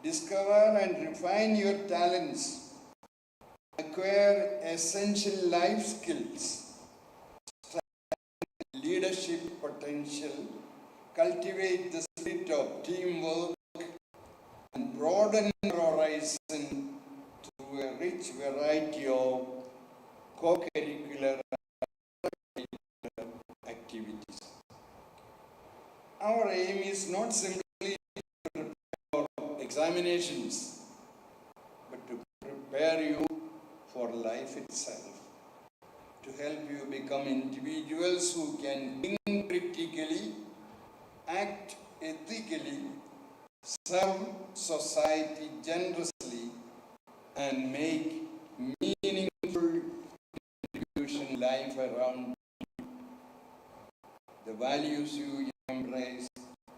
Discover and refine your talents. Acquire essential life skills. Leadership potential. Cultivate the spirit of teamwork and broaden your horizon through a rich variety of co-curricular activities. Our aim is not simply to prepare for examinations, but to prepare you for life itself, to help you become individuals who can think critically, act ethically, serve society generously, and make meaningful contribution in life around you. The values you embrace,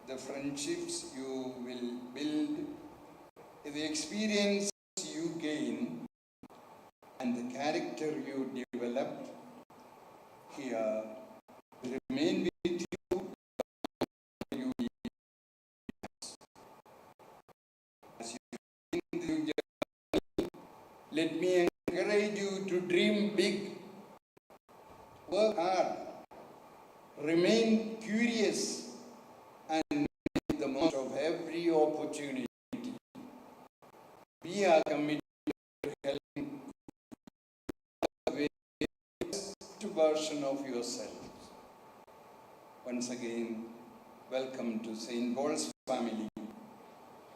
the friendships you will build, the experience you gain, and the character you develop here remain with you. As you begin the journey, let me encourage you to dream big, work hard, remain curious, and make the most of every opportunity. We are committed to helping the best version of yourself. Once again, welcome to St. Paul's family.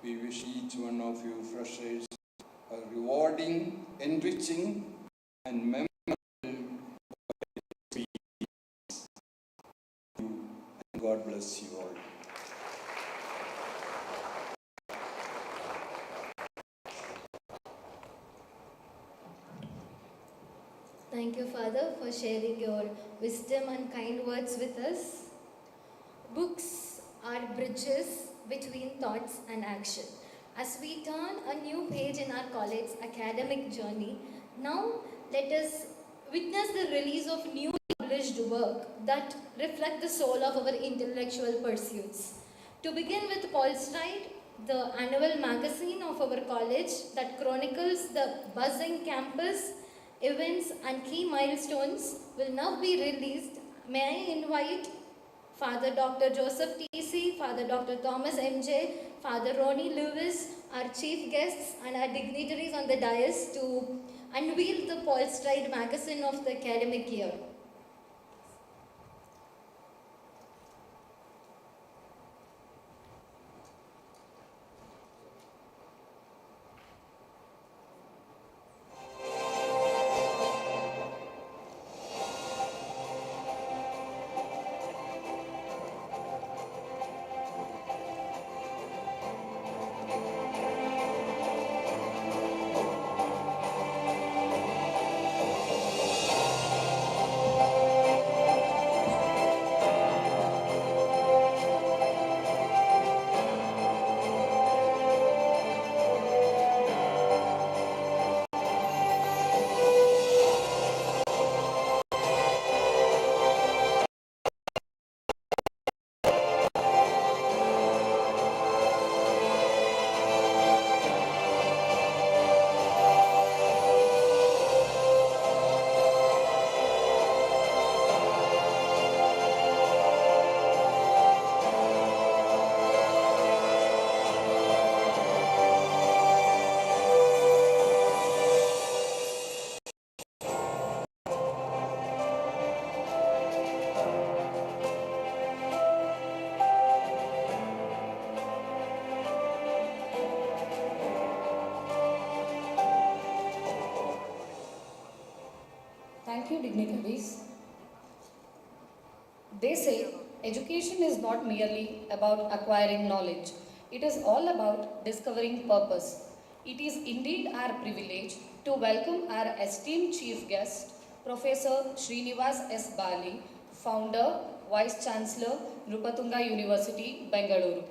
We wish each one of you freshers a rewarding, enriching, and memorable experience. And God bless you all. Thank you, Father, for sharing your wisdom and kind words with us. Books are bridges between thoughts and action. As we turn a new page in our college academic journey, now let us witness the release of new published work that reflect the soul of our intellectual pursuits. To begin with Paul Stride, the annual magazine of our college that chronicles the buzzing campus, events and key milestones will now be released. May I invite Father Dr. Joseph T.C., Father Dr. Thomas M.J., Father Ronnie Lewis, our chief guests and our dignitaries on the dais to unveil the Paul Stride magazine of the academic year. Thank you, dignitaries. They say education is not merely about acquiring knowledge. It is all about discovering purpose. It is indeed our privilege to welcome our esteemed chief guest, Professor Srinivas S. Bali, founder, Vice Chancellor, Nrupatunga University, Bengaluru.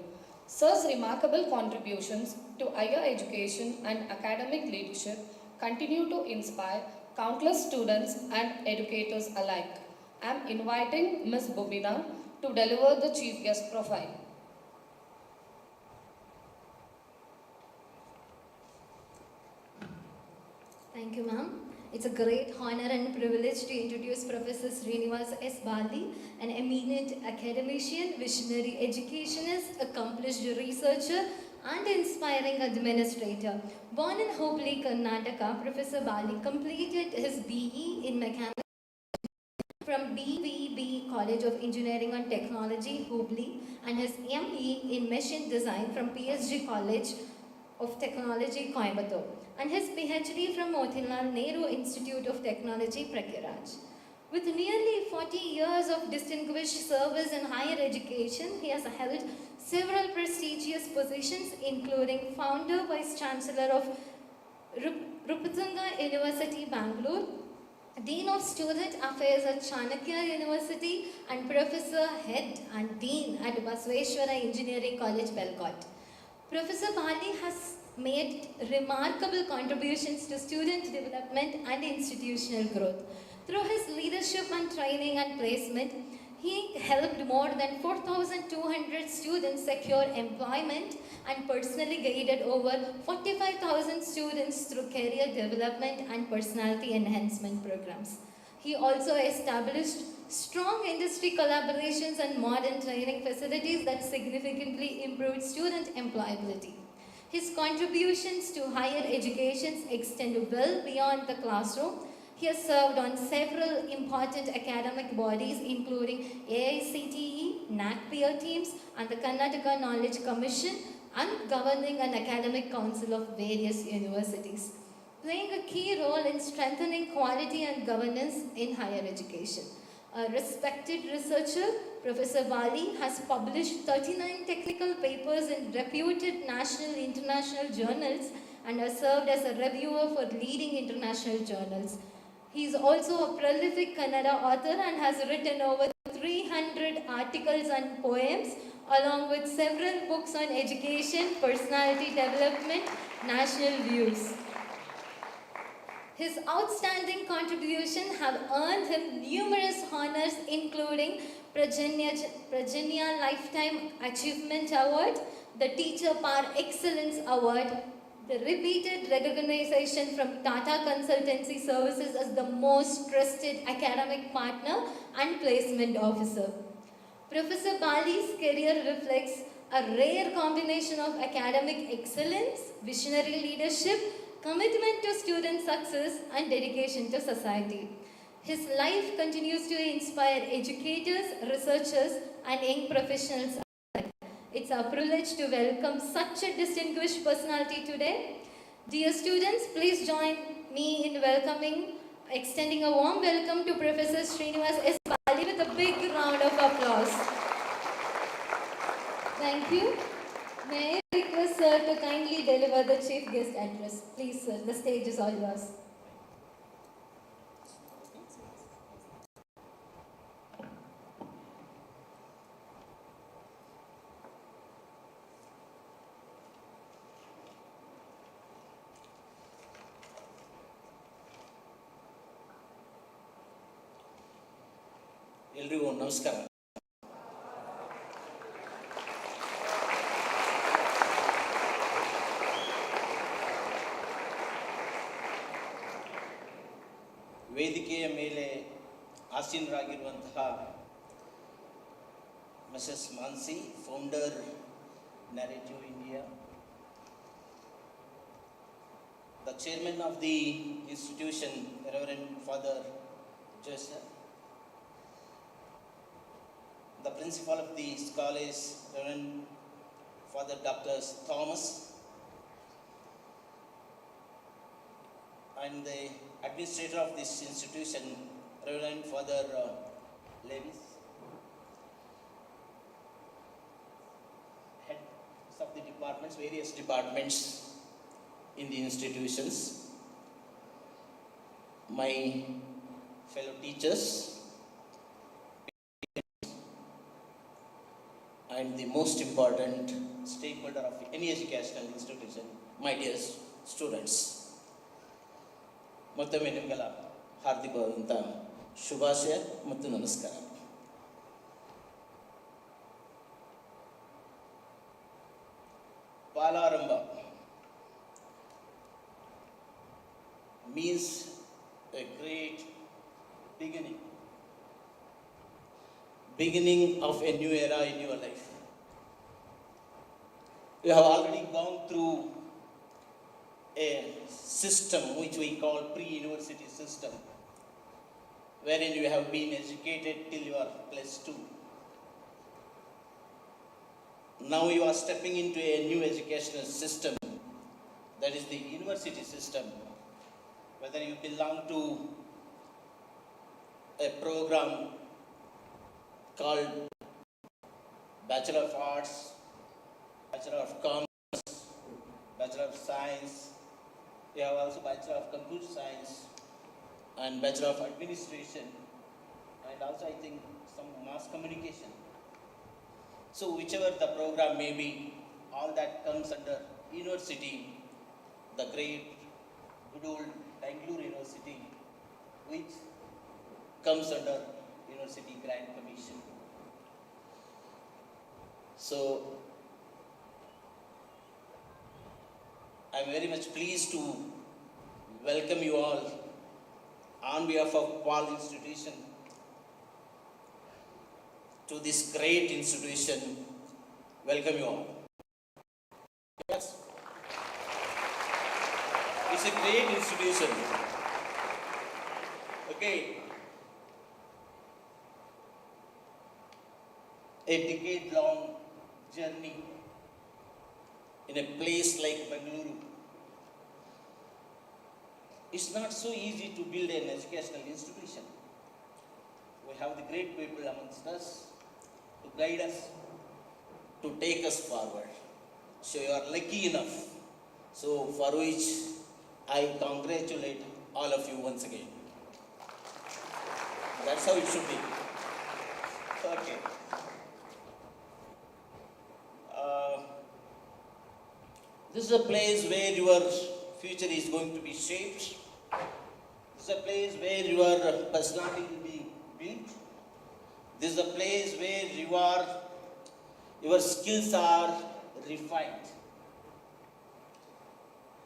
Sir's remarkable contributions to higher education and academic leadership continue to inspire countless students and educators alike. I am inviting Ms. Bobina to deliver the chief guest profile. Thank you, ma'am. It's a great honor and privilege to introduce Professor Srinivas S. Bali, an eminent academician, visionary educationist, accomplished researcher, and inspiring administrator. Born in Hubli, Karnataka, Professor Bali completed his BE in Mechanics from BVB College of Engineering and Technology, Hubli, and his ME in Machine Design from PSG College of Technology, Coimbatore, and his PhD from Motilal Nehru Institute of Technology, Prayagraj. With nearly 40 years of distinguished service in higher education, he has held several prestigious positions, including founder, vice chancellor of Rupatunga University, Bangalore, Dean of Student Affairs at Chanakya University, and Professor Head and Dean at Basveshwara Engineering College, Belcourt. Professor Bali has made remarkable contributions to student development and institutional growth. Through his leadership and training and placement, he helped more than 4,200 students secure employment and personally guided over 45,000 students through career development and personality enhancement programs. He also established strong industry collaborations and modern training facilities that significantly improved student employability. His contributions to higher education extend well beyond the classroom. He has served on several important academic bodies including AICTE, NAC peer teams, and the Karnataka Knowledge Commission, and governing an academic council of various universities, playing a key role in strengthening quality and governance in higher education. A respected researcher, Professor Bali has published 39 technical papers in reputed national and international journals and has served as a reviewer for leading international journals. He is also a prolific Kannada author and has written over 300 articles and poems, along with several books on education, personality development, national views. His outstanding contributions have earned him numerous honors, including Prajanya Lifetime Achievement Award, the Teacher Par Excellence Award, the repeated recognition from Tata Consultancy Services as the most trusted academic partner and placement officer. Professor Bali's career reflects a rare combination of academic excellence, visionary leadership, commitment to student success, and dedication to society. His life continues to inspire educators, researchers, and young professionals. It's our privilege to welcome such a distinguished personality today. Dear students, please join me in extending a warm welcome to Professor Srinivas S. Bali with a big round of applause. Thank you. May I request sir to kindly deliver the chief guest address. Please sir, the stage is all yours. ಎಲ್ರಿಗೂ ನಮಸ್ಕಾರ. ವೇದಿಕೆಯ ಮೇಲೆ ಆಸೀನರಾಗಿರುವಂತಹ Mrs Mansi, founder narrative India, the chairman of the institution, Reverend Father Joseph, the principal of the college, Reverend Father Dr. Thomas, and the administrator of this institution, Reverend Father Levis, heads of the departments, various departments in the institutions, my fellow teachers, and the most important stakeholder of any educational institution, my dear students. ಮತ್ತೊಮ್ಮೆ ನಿಮಗೆಲ್ಲ ಹಾರ್ದಿಕವಾದಂಥ ಶುಭಾಶಯ ಮತ್ತು ನಮಸ್ಕಾರ. Paularamba, means a great beginning. Beginning of a new era in your life. You have already gone through a system which we call pre-university system, wherein you have been educated till you are +2. Now you are stepping into a new educational system, that is the university system. Whether you belong to a program called Bachelor of Arts, Bachelor of Commerce, Bachelor of Science, you have also Bachelor of Computer Science and Bachelor of Administration, and also I think some mass communication. So whichever the program may be, all that comes under university, the great good old Bangalore University, which comes under University Grant Commission. So I am very much pleased to welcome you all on behalf of Paul Institution to this great institution. Welcome you all. Yes. It's a great institution. Okay. A decade-long journey in a place like Bangalore. It's not so easy to build an educational institution. We have the great people amongst us to guide us, to take us forward. So you are lucky enough. So for which I congratulate all of you once again. That's how it should be. Okay. This is a place where your future is going to be shaped. This is a place where your personality will be built. This is a place where your skills are refined.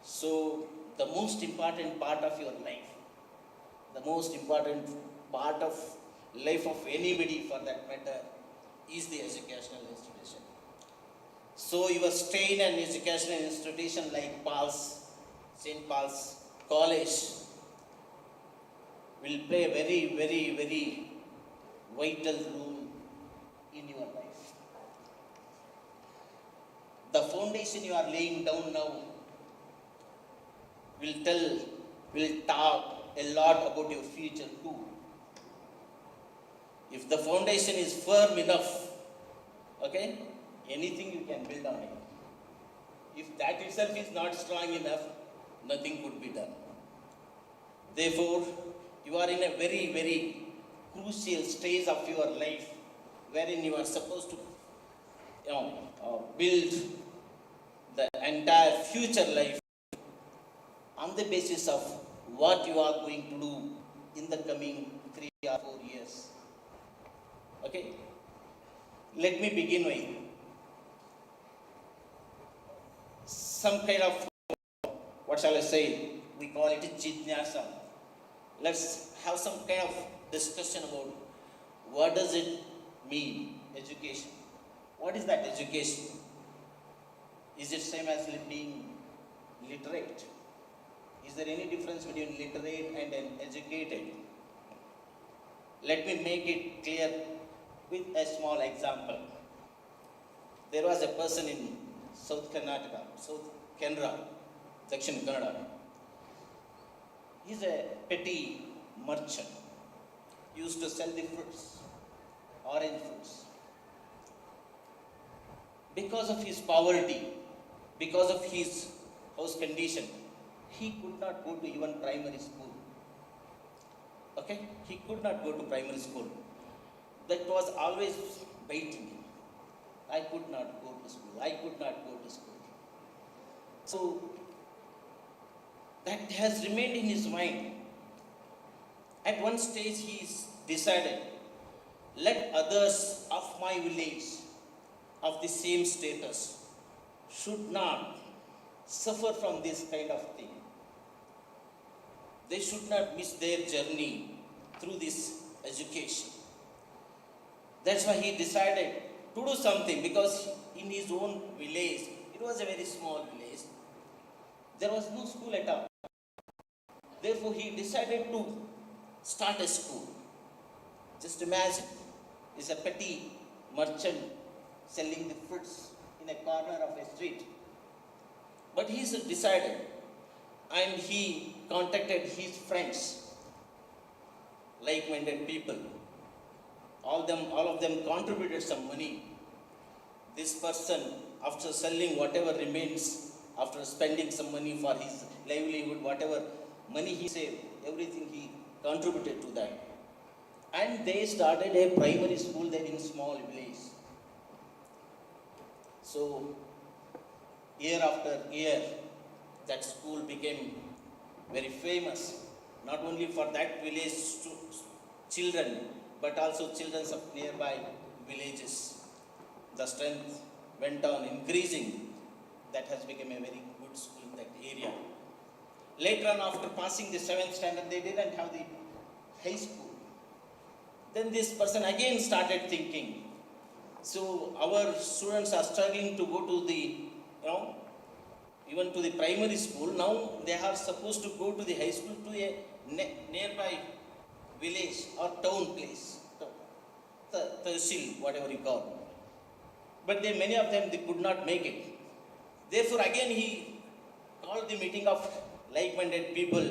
So the most important part of your life, the most important part of life of anybody for that matter, is the educational institution. So your stay in an educational institution like St. Paul's College will play a very, very, very vital role in your life. The foundation you are laying down now will talk a lot about your future too. If the foundation is firm enough, okay, anything you can build on it. If that itself is not strong enough, nothing could be done. Therefore, you are in a very, very crucial stage of your life wherein you are supposed to build the entire future life on the basis of what you are going to do in the coming 3 or 4 years. Okay? Let me begin with some kind of, what shall I say, we call it a jitnyasa. Let's have some kind of discussion about what does it mean, education. What is that education? Is it same as being literate? Is there any difference between literate and an educated? Let me make it clear with a small example. There was a person in South Karnataka, South Canara, Dakshin Kannada. He's a petty merchant. He used to sell the fruits, orange fruits. Because of his poverty, because of his house condition, he could not go to even primary school. Okay? He could not go to primary school. That was always biting him. I could not go to school. I could not go to school. So, that has remained in his mind. At one stage, he decided, let others of my village, of the same status, should not suffer from this kind of thing. They should not miss their journey through this education. That's why he decided to do something, because in his own village, it was a very small village, there was no school at all. Therefore, he decided to start a school. Just imagine, he's a petty merchant selling the fruits in a corner of a street. But he decided, and he contacted his friends, like-minded people. All of them contributed some money. This person, after selling whatever remains, after spending some money for his livelihood, whatever money he saved, everything he contributed to that. And they started a primary school there in small village. So, year after year, that school became very famous, not only for that village children, but also children of nearby villages. The strength went on increasing. That has become a very good school in that area. Later on, after passing the 7th standard, they didn't have the high school. Then this person again started thinking, so our students are struggling to go to the, even to the primary school. Now they are supposed to go to the high school to a nearby village or town place, Tahsil, whatever you call. But many of them, they could not make it. Therefore, again he called the meeting of like-minded people,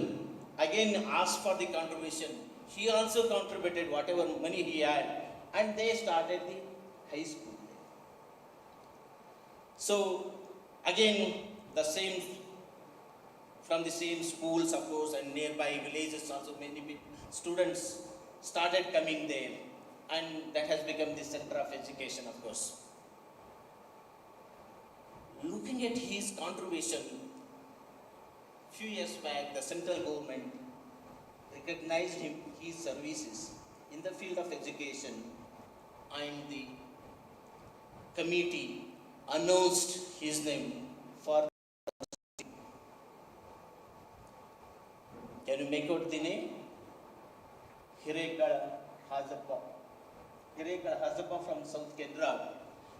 again asked for the contribution. He also contributed whatever money he had, and they started the high school. So, again, from the same schools, of course, and nearby villages also, many students started coming there, and that has become the center of education, of course. Looking at his contribution, few years back, the central government recognized his services in the field of education, and the committee announced his name for. Can you make out the name? Hirekala Hazappa. Hirekala Hazappa from South Kendra.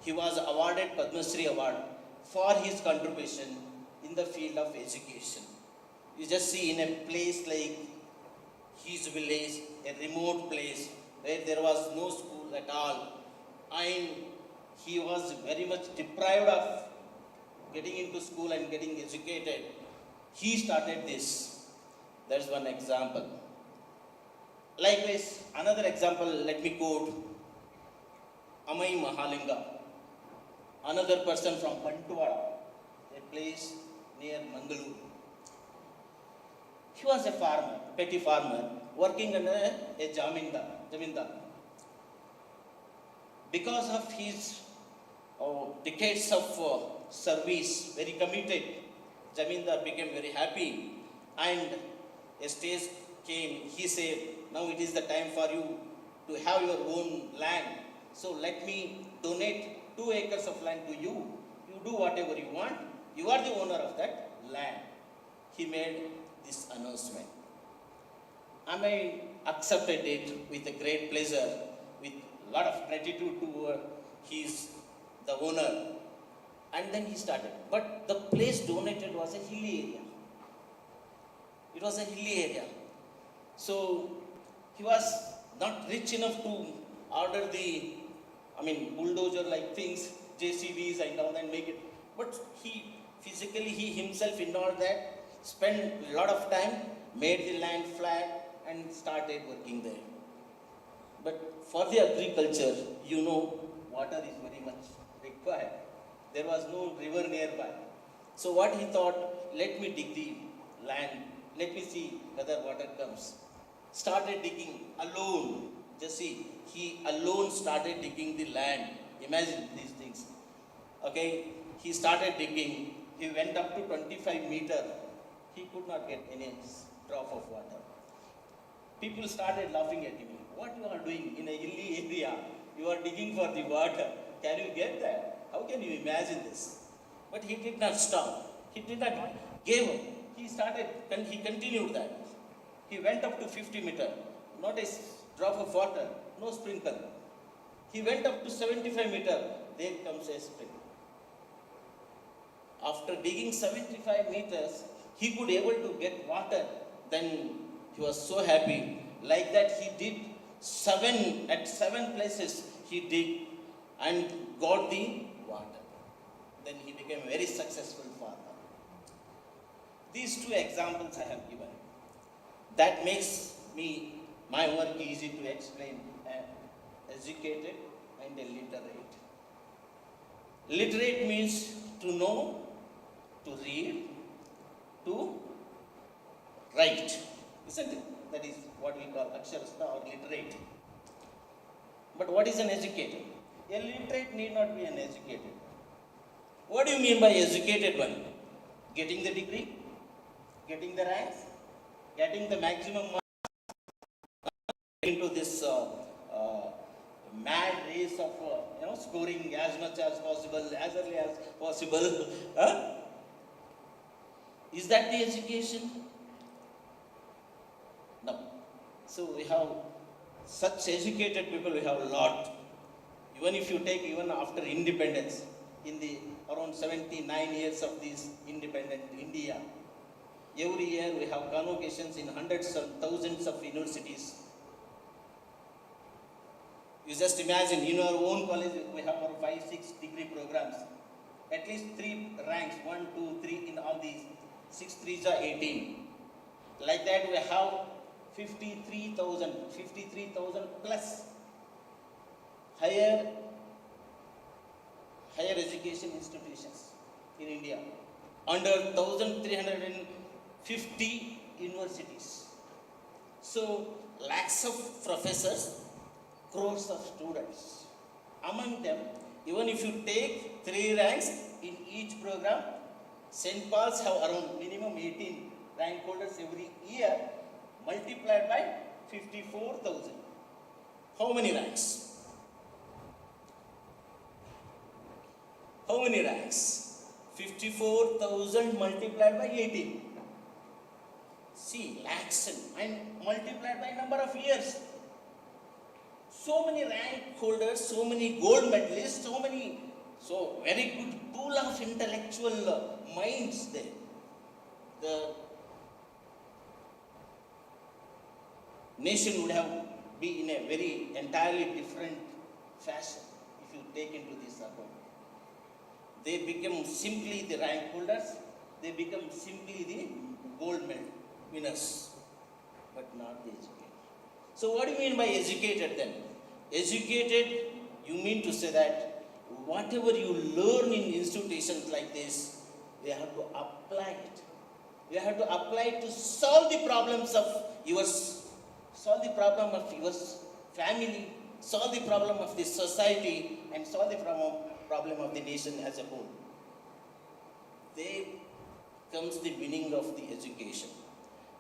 He was awarded Padma Shri Award for his contribution in the field of education. You just see, in a place like his village, a remote place where there was no school at all, and he was very much deprived of getting into school and getting educated, he started this. That's one example. Likewise, another example, let me quote Amai Mahalinga, another person from Bantuwada, a place near Mangaluru. He was a farmer, petty farmer, working under a jamindar. Because of his decades of service, very committed, jamindar became very happy, and a stage came. He said, now it is the time for you to have your own land. So let me donate 2 acres of land to you. You do whatever you want. You are the owner of that land. He made this announcement. I accepted it with a great pleasure, with a lot of gratitude to the owner. And then he started. But the place donated was a hilly area. It was a hilly area. So he was not rich enough to order the, bulldozer-like things, JCBs and all that, make it. But he himself, in all that, spent a lot of time, made the land flat, and started working there. But for the agriculture, water is very much required. There was no river nearby. So what he thought, let me dig the land, let me see whether water comes. Started digging alone. Just see, he alone started digging the land. Imagine these things. Okay, he started digging. He went up to 25 meters. He could not get any drop of water. People started laughing at him. What you are doing in a hilly area? You are digging for the water. Can you get that? How can you imagine this? But he did not stop. He did not give up. He continued that. He went up to 50 meter, not a drop of water, no sprinkle. He went up to 75 meter, there comes a sprinkle. After digging 75 meters, he could able to get water. Then he was so happy. Like that he did at seven places he did and got the water. Then he became a very successful farmer. These two examples I have given. That makes my work easy to explain. Educated and illiterate. Literate means to know, to read, to write. Isn't it? That is what we call aksharastha or literate. But what is an educated? A literate need not be an educated. What do you mean by educated one? Getting the degree? Getting the ranks? Getting the maximum marks into this mad race of scoring as much as possible, as early as possible. Is that the education? No. So we have such educated people, we have a lot. Even if you take even after independence, in the around 79 years of this independent India, every year we have convocations in hundreds and thousands of universities. You just imagine, in our own college, we have our 5-6 degree programs. At least 3 ranks, 1, 2, 3 in all these. 6 3s are 18. Like that we have 53,000 plus higher education institutions in India. Under 1,350 universities. So, lakhs of professors, crores of students. Among them, even if you take 3 ranks in each program, St. Paul's have around minimum 18 rank holders every year, multiplied by 54,000. How many ranks? How many ranks? 54,000 multiplied by 18. See, lakhs and multiplied by number of years. So many rank holders, so many gold medalists, so very good pool of intellectual minds there. The nation would have been in a very entirely different fashion if you take into this account. They become simply the rank holders, they become simply the gold medal winners, but not the educated. So what do you mean by educated then? Educated, you mean to say that whatever you learn in institutions like this, we have to apply it. We have to apply it to solve the problems of yours, solve the problem of your family, solve the problem of the society, and solve the problem of the nation as a whole. There comes the meaning of the education.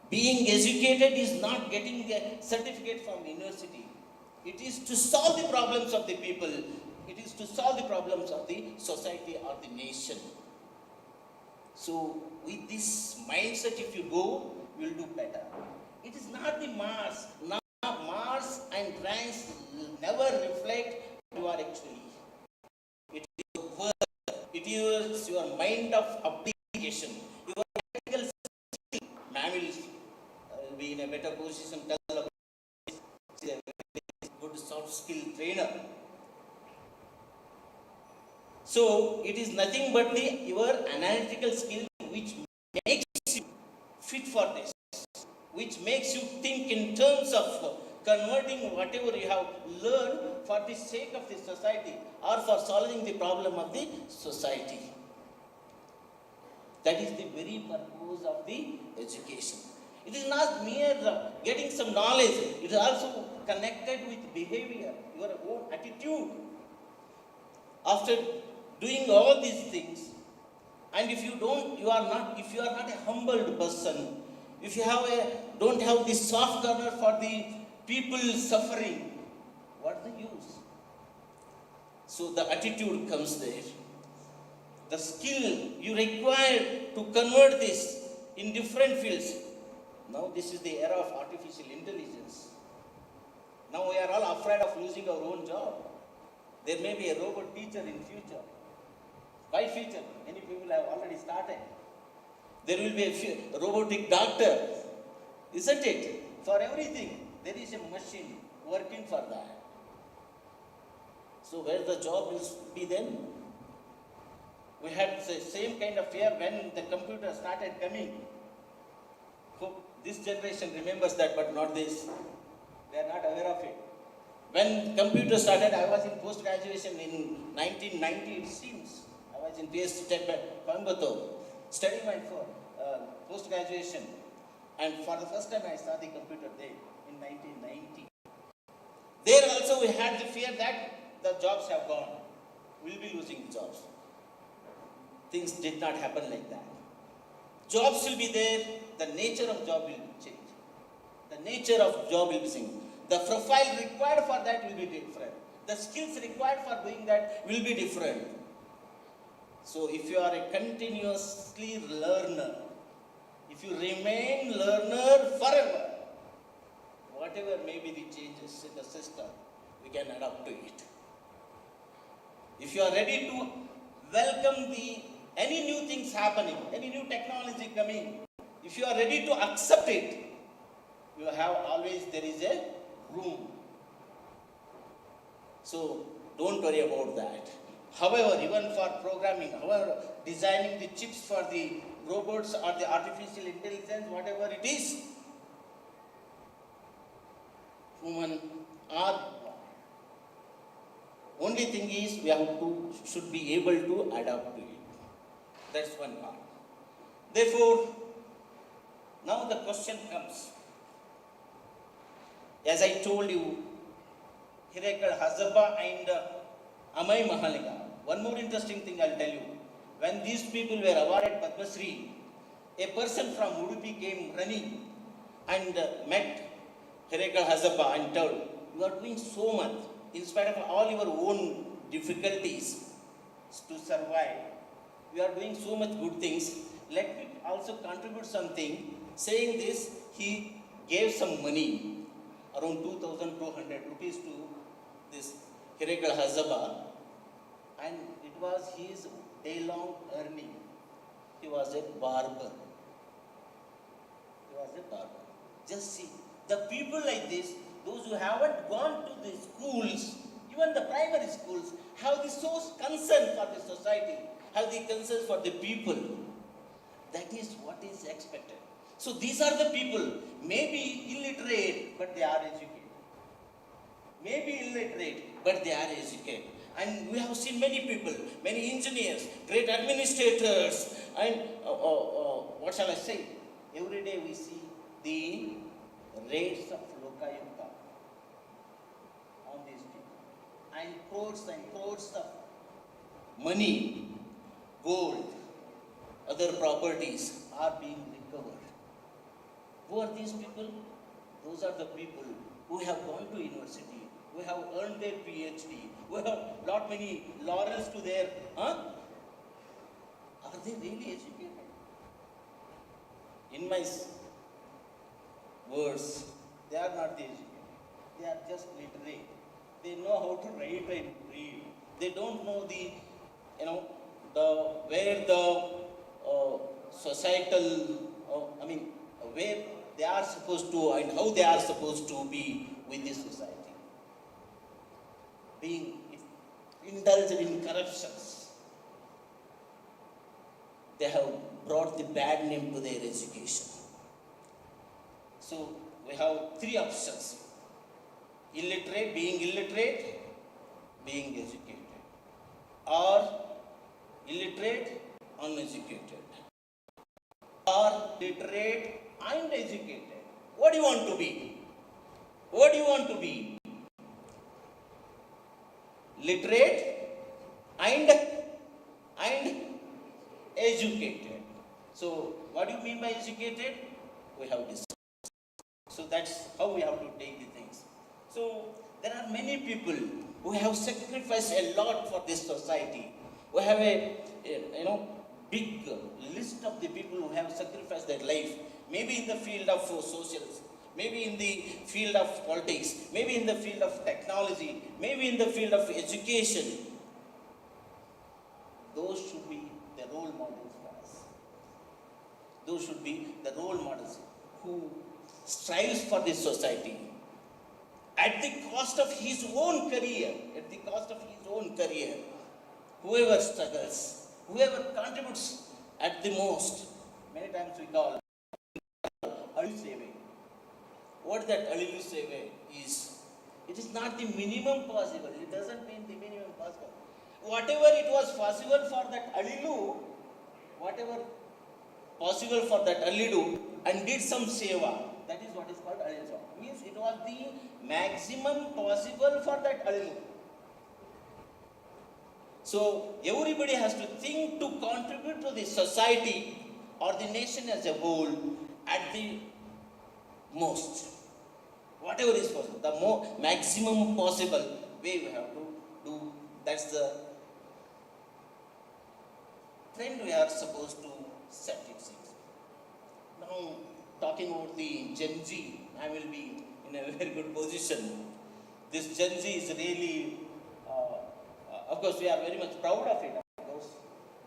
Being educated is not getting a certificate from university. It is to solve the problems of the people. It is to solve the problems of the society or the nation. So, with this mindset, if you go, you will do better. It is not the marks. Now, marks and ranks never reflect who you are actually. It is your work. It is your mind of application. Your practical skill. Man will be in a better position to tell about this. He is a very good soft skill trainer. So, it is nothing but your analytical skill which makes you fit for this, which makes you think in terms of converting whatever you have learned for the sake of the society or for solving the problem of the society. That is the very purpose of the education. It is not mere getting some knowledge, it is also connected with behavior, your own attitude. After doing all these things, and if you are not a humbled person, if you don't have the soft corner for the people suffering, what's the use? So the attitude comes there. The skill you require to convert this in different fields. Now this is the era of artificial intelligence. Now we are all afraid of losing our own job. There may be a robot teacher in future. By future, many people have already started. There will be a robotic doctor, isn't it? For everything, there is a machine working for that. So where the job will be then? We had the same kind of fear when the computer started coming. Hope this generation remembers that, but not this. They are not aware of it. When computer started, I was in post-graduation in 1990, it seems. I was in PS Tech Coimbatore, studying my post-graduation. And for the first time, I saw the computer there in 1990. There also we had the fear that the jobs have gone. We'll be losing the jobs. Things did not happen like that. Jobs will be there. The nature of job will change. The nature of job will be changed. The profile required for that will be different. The skills required for doing that will be different. So if you are a continuously learner, if you remain learner forever, whatever may be the changes in the system, we can adapt to it. If you are ready to welcome any new things happening, any new technology coming, if you are ready to accept it, you have always, there is a room. So don't worry about that. However, even for programming, however, designing the chips for the robots or the artificial intelligence, whatever it is, human are. Only thing is should be able to adapt to it. That's one part. Therefore, now the question comes. As I told you, Hirekal Hazaba and Amai Mahaliga. One more interesting thing I'll tell you. When these people were awarded Padma Shri, a person from Udupi came running and met Hirekal Hazaba and told, "You are doing so much, in spite of all your own difficulties to survive. You are doing so much good things. Let me also contribute something." Saying this, he gave some money, around 2,200 rupees to this Hirekal Hazaba, and it was his day-long earning. He was a barber. Just see, the people like this, those who haven't gone to the schools, even the primary schools, have the source concern for the society, have the concern for the people. That is what is expected. So these are the people, maybe illiterate, but they are educated. Maybe illiterate, but they are educated. And we have seen many people, many engineers, great administrators, and what shall I say? Every day we see the rates of Lokayukta on these people. And crores of money, gold, other properties are being recovered. Who are these people? Those are the people who have gone to university, who have earned their PhD, who have lot many laurels to their, Are they really educated? In my words, they are not educated. They are just literate. They know how to write and read. They don't know where the societal, where they are supposed to and how they are supposed to be with this society. Being indulged in corruptions, they have brought the bad name to their education. So we have three options: illiterate, being educated, or illiterate, uneducated, or literate and educated. What do you want to be? What do you want to be? Literate and educated. So what do you mean by educated? We have discussed. So that's how we have to take the things. So there are many people who have sacrificed a lot for this society. We have a big list of the people who have sacrificed their life, maybe in the field of socialism, maybe in the field of politics, maybe in the field of technology, maybe in the field of education. Those should be the role models for us. Those should be the role models who strives for this society at the cost of his own career, at the cost of his own career. Whoever struggles, whoever contributes at the most, many times we call Alilu Seve. What that Alilu Seve is, it is not the minimum possible. It doesn't mean the minimum possible. Whatever it was possible for that Alilu, whatever possible for that Alilu, and did some seva, that is what is called Alilu Seva. Means it was the maximum possible for that Alilu. So everybody has to think to contribute to the society or the nation as a whole at the most. Whatever is possible, the maximum possible way we have to do. That's the trend we are supposed to set it. Now, talking about the Gen Z, I will be in a very good position. This Gen Z is really, of course, we are very much proud of it, of course,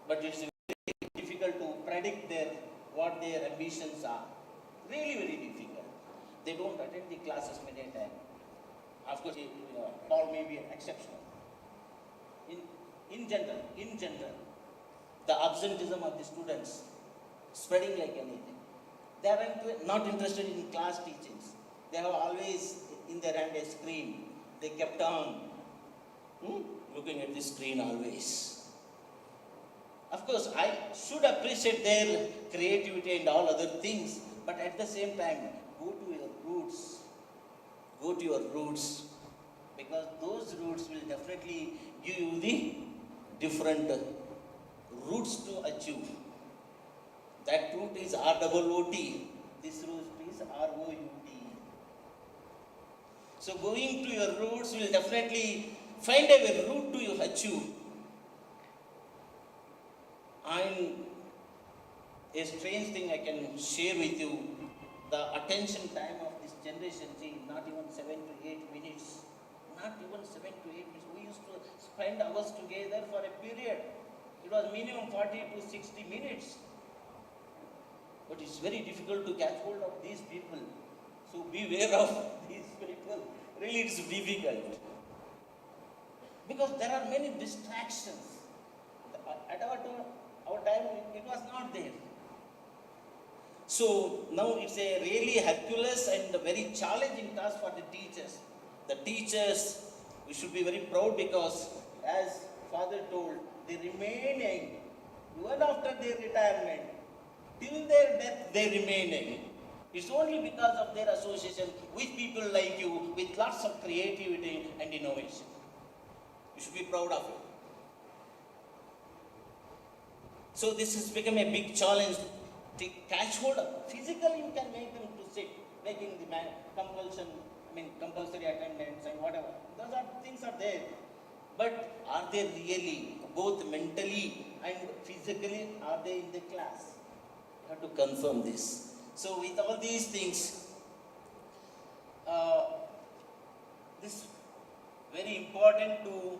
but it's very difficult to predict what their ambitions are. Really very difficult. They don't attend the classes many times. Of course, Paul may be an exception. In general, the absenteeism of the students spreading like anything. They are not interested in class teachings. They have always in their hand a screen. They kept on looking at the screen always. Of course, I should appreciate their creativity and all other things, but at the same time, go to your roots. Go to your roots, because those roots will definitely give you the different routes to achieve. That route is R-O-O-T. This route is R-O-U-T. So going to your roots will definitely find a route to you achieve. And a strange thing I can share with you, the attention time of this generation, not even 7 to 8 minutes. Not even 7 to 8 minutes. We used to spend hours together for a period. It was minimum 40 to 60 minutes. But it's very difficult to catch hold of these people. So beware of these people. Really, it's difficult. Because there are many distractions. At our time, it was not there. So now it's a really Herculean and a very challenging task for the teachers. The teachers, we should be very proud, because as Father told, they remaining, even after their retirement, till their death they remaining. It's only because of their association with people like you, with lots of creativity and innovation. You should be proud of it. So this has become a big challenge to catch hold of. Physically you can make them to sit, making the compulsory attendance and whatever. Those things are there. But are they really, both mentally and physically, are they in the class? You have to confirm this. So with all these things, this very important to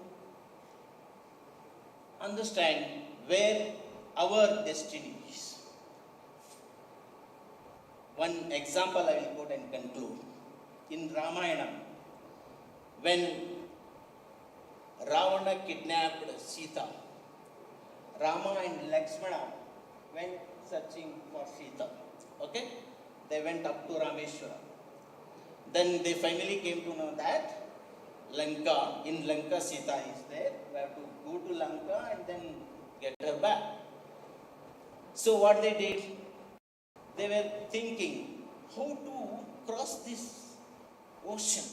understand where our destiny is. One example I will quote and conclude. In Ramayana, when Ravana kidnapped Sita, Rama and Lakshmana went searching for Sita. Okay? They went up to Rameshwara. Then they finally came to know that in Lanka Sita is there. We have to go to Lanka and then get her back. So what they did, they were thinking how to cross this ocean,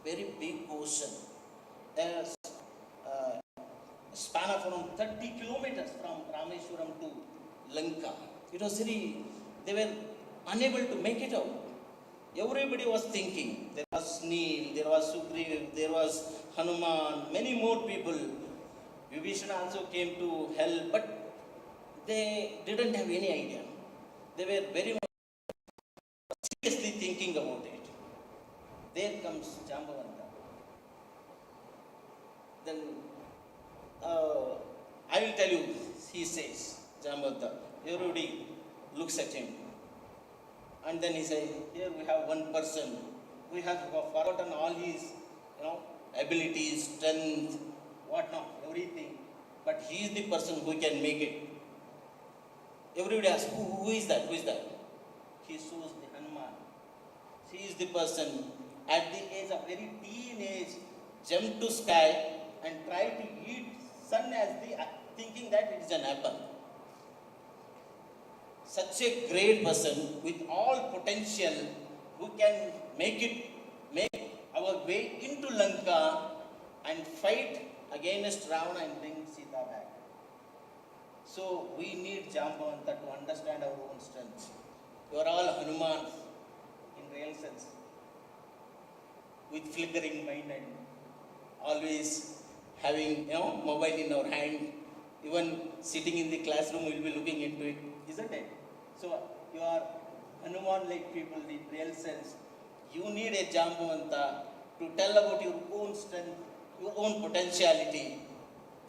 very big ocean. A span of around 30 kilometers from Rameshwaram to Lanka. It was really, they were unable to make it out. Everybody was thinking. There was Sneel, there was Sugriv, there was Hanuman, many more people. Vibhishana also came to help, but they didn't have any idea. They were very much seriously thinking about it. There comes Jambavanta. Then I will tell you, he says, Jambavanta. Everybody looks at him. And then he says, here we have one person. We have forgotten all his, abilities, strength, whatnot, everything. But he is the person who can make it. Everybody asks, who is that? Who is that? He shows the Hanuman. He is the person at the age of very teenage jumped to sky and tried to eat sun as the thinking that it is an apple. Such a great person with all potential who can make our way into Lanka and fight against Ravana and bring Sita back. So we need Jambavanta to understand our own strengths. You are all Hanumans in real sense, with flickering mind and always having mobile in our hand. Even sitting in the classroom, we will be looking into it, isn't it? So you are Hanuman-like people in real sense. You need a Jambavanta to tell about your own strength, your own potentiality.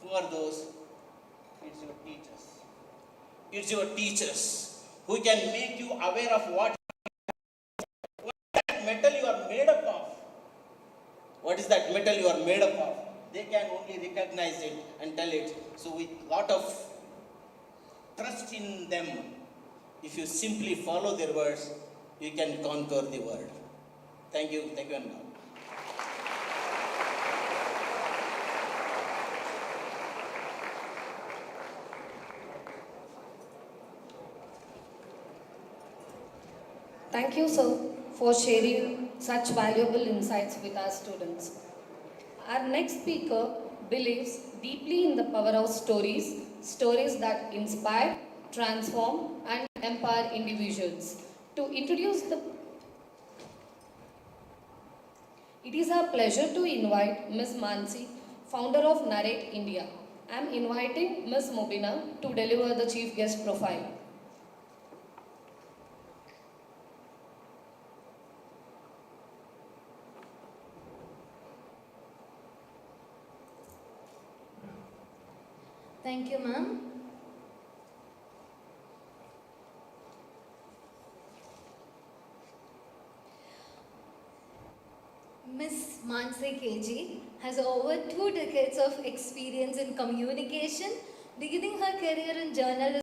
Who are those? It's your teachers. It's your teachers who can make you aware of what that metal you are made up of. What is that metal you are made up of? They can only recognize it and tell it. So with lot of trust in them, if you simply follow their words, you can conquer the world. Thank you, and now. Thank you, sir, for sharing such valuable insights with our students. Our next speaker believes deeply in the power of stories, stories that inspire, transform, and empower individuals. To introduce it is our pleasure to invite Ms. Mansi, founder of Narrate India. I am inviting Ms. Mobina to deliver the chief guest profile. Thank you, ma'am. Ms. Mansi KG has over 2 decades of experience in communication, beginning her career in journalism